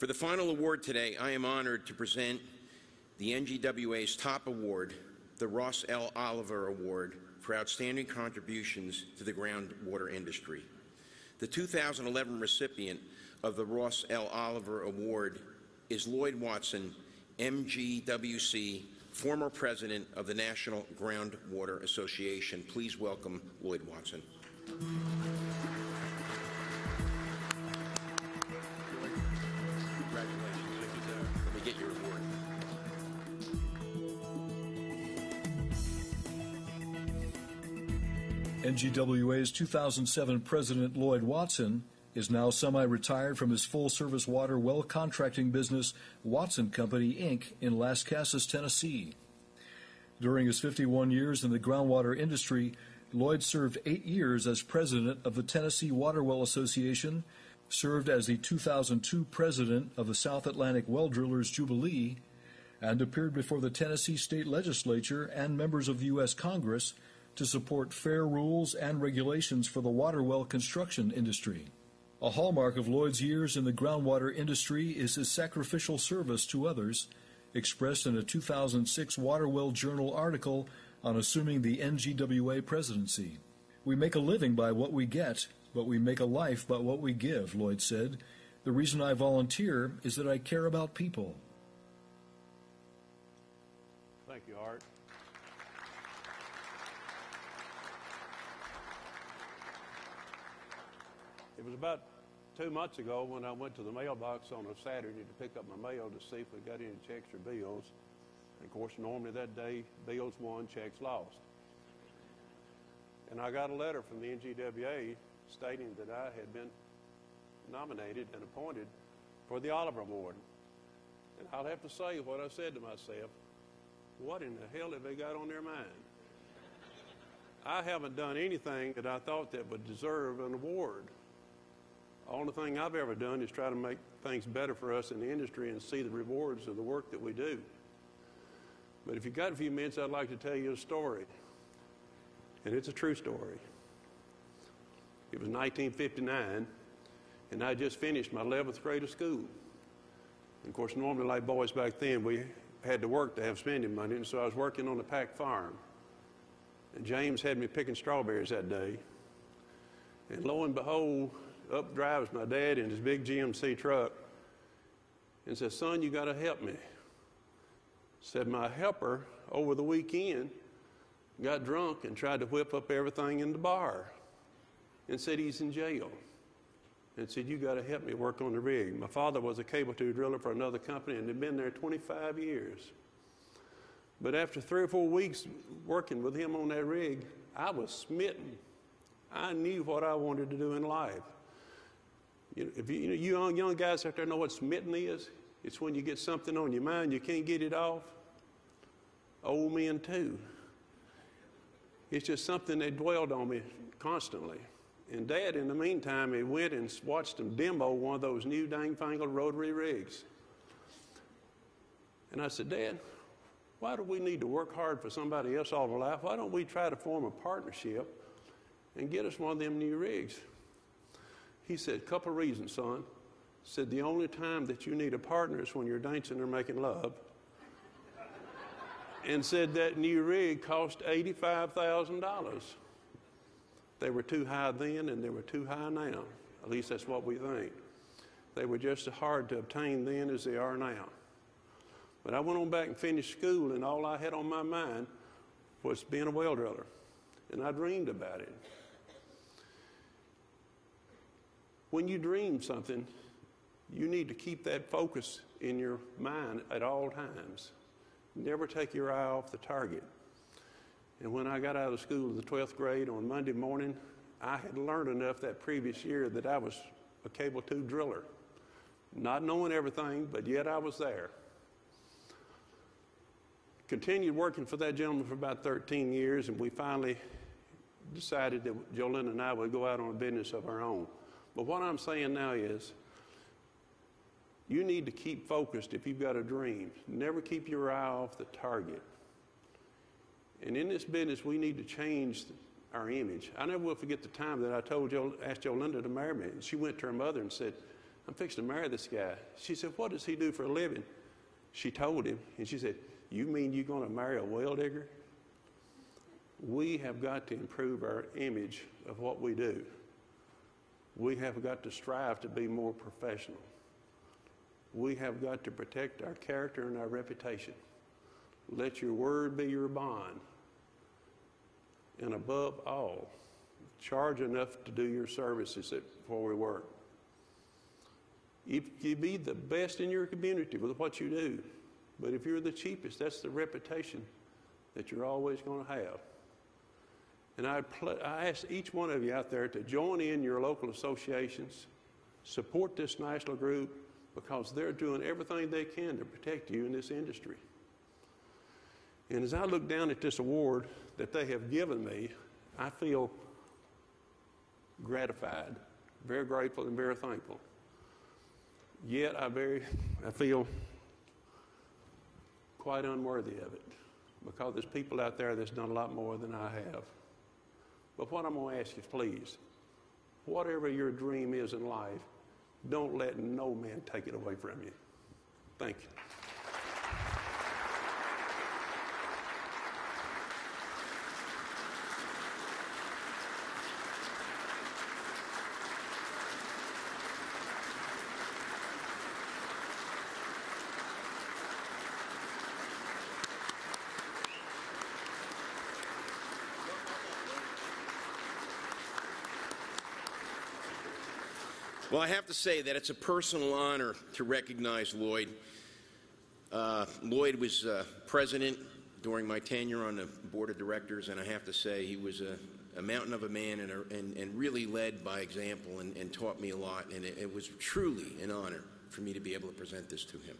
For the final award today, I am honored to present the NGWA's top award, the Ross L. Oliver Award for Outstanding Contributions to the Groundwater Industry. The 2011 recipient of the Ross L. Oliver Award is Lloyd Watson, MGWC, former president of the National Groundwater Association. Please welcome Lloyd Watson. Let me get your award. NGWA's 2007 President Lloyd Watson is now semi-retired from his full-service water well contracting business, Watson Company, Inc., in Las Casas, Tennessee. During his 51 years in the groundwater industry, Lloyd served 8 years as president of the Tennessee Water Well Association, served as the 2002 president of the South Atlantic Well Drillers Jubilee, and appeared before the Tennessee State Legislature and members of the U.S. Congress to support fair rules and regulations for the water well construction industry. A hallmark of Lloyd's years in the groundwater industry is his sacrificial service to others, expressed in a 2006 Water Well Journal article on assuming the NGWA presidency. "We make a living by what we get, but we make a life by what we give," Lloyd said. "The reason I volunteer is that I care about people." Thank you, Art. It was about 2 months ago when I went to the mailbox on a Saturday to pick up my mail to see if we got any checks or bills. And of course, normally that day, bills won, checks lost. And I got a letter from the NGWA stating that I had been nominated and appointed for the Oliver Award. And I'll have to say what I said to myself: what in the hell have they got on their mind? I haven't done anything that I thought that would deserve an award. The only thing I've ever done is try to make things better for us in the industry and see the rewards of the work that we do. But if you've got a few minutes, I'd like to tell you a story. And it's a true story. It was 1959, and I just finished my 11th grade of school. And of course, normally like boys back then, we had to work to have spending money, and so I was working on the Pack farm. And James had me picking strawberries that day. And lo and behold, up drives my dad in his big GMC truck and said, "Son, you got to help me." Said my helper over the weekend got drunk and tried to whip up everything in the bar and said he's in jail. And said, "You got to help me work on the rig." My father was a cable tube driller for another company and had been there 25 years. But after 3 or 4 weeks working with him on that rig, I was smitten. I knew what I wanted to do in life. If you young guys out there know what smitten is, it's when you get something on your mind, you can't get it off. Old men too. It's just something that dwelled on me constantly. And Dad, in the meantime, he went and watched them demo one of those new dang-fangled rotary rigs. And I said, "Dad, why do we need to work hard for somebody else all our life? Why don't we try to form a partnership and get us one of them new rigs?" He said, "Couple reasons, son." Said, "The only time that you need a partner is when you're dancing or making love." And said that new rig cost $85,000. They were too high then and they were too high now. At least that's what we think. They were just as hard to obtain then as they are now. But I went on back and finished school, and all I had on my mind was being a well driller. And I dreamed about it. When you dream something, you need to keep that focus in your mind at all times. Never take your eye off the target. And when I got out of school in the 12th grade on Monday morning, I had learned enough that previous year that I was a cable tube driller. Not knowing everything, but yet I was there. Continued working for that gentleman for about 13 years, and we finally decided that Jolynda and I would go out on a business of our own. But what I'm saying now is, you need to keep focused if you've got a dream. Never keep your eye off the target. And in this business, we need to change our image. I never will forget the time that I asked Jolynda to marry me. And she went to her mother and said, I'm fixing to marry this guy. She said, what does he do for a living? She told him, and she said, you mean you're going to marry a well digger? We have got to improve our image of what we do. We have got to strive to be more professional. We have got to protect our character and our reputation. Let your word be your bond. And above all, charge enough to do your services before we work. You be the best in your community with what you do. But if you're the cheapest, that's the reputation that you're always going to have. And I ask each one of you out there to join in your local associations, support this national group, because they're doing everything they can to protect you in this industry. And as I look down at this award that they have given me, I feel gratified, very grateful and very thankful. Yet I feel quite unworthy of it, because there's people out there that's done a lot more than I have. But what I'm going to ask you, please, whatever your dream is in life, don't let no man take it away from you. Thank you. Well, I have to say that it's a personal honor to recognize Lloyd. Lloyd was president during my tenure on the board of directors, and I have to say he was a mountain of a man and really led by example and taught me a lot, and it was truly an honor for me to be able to present this to him.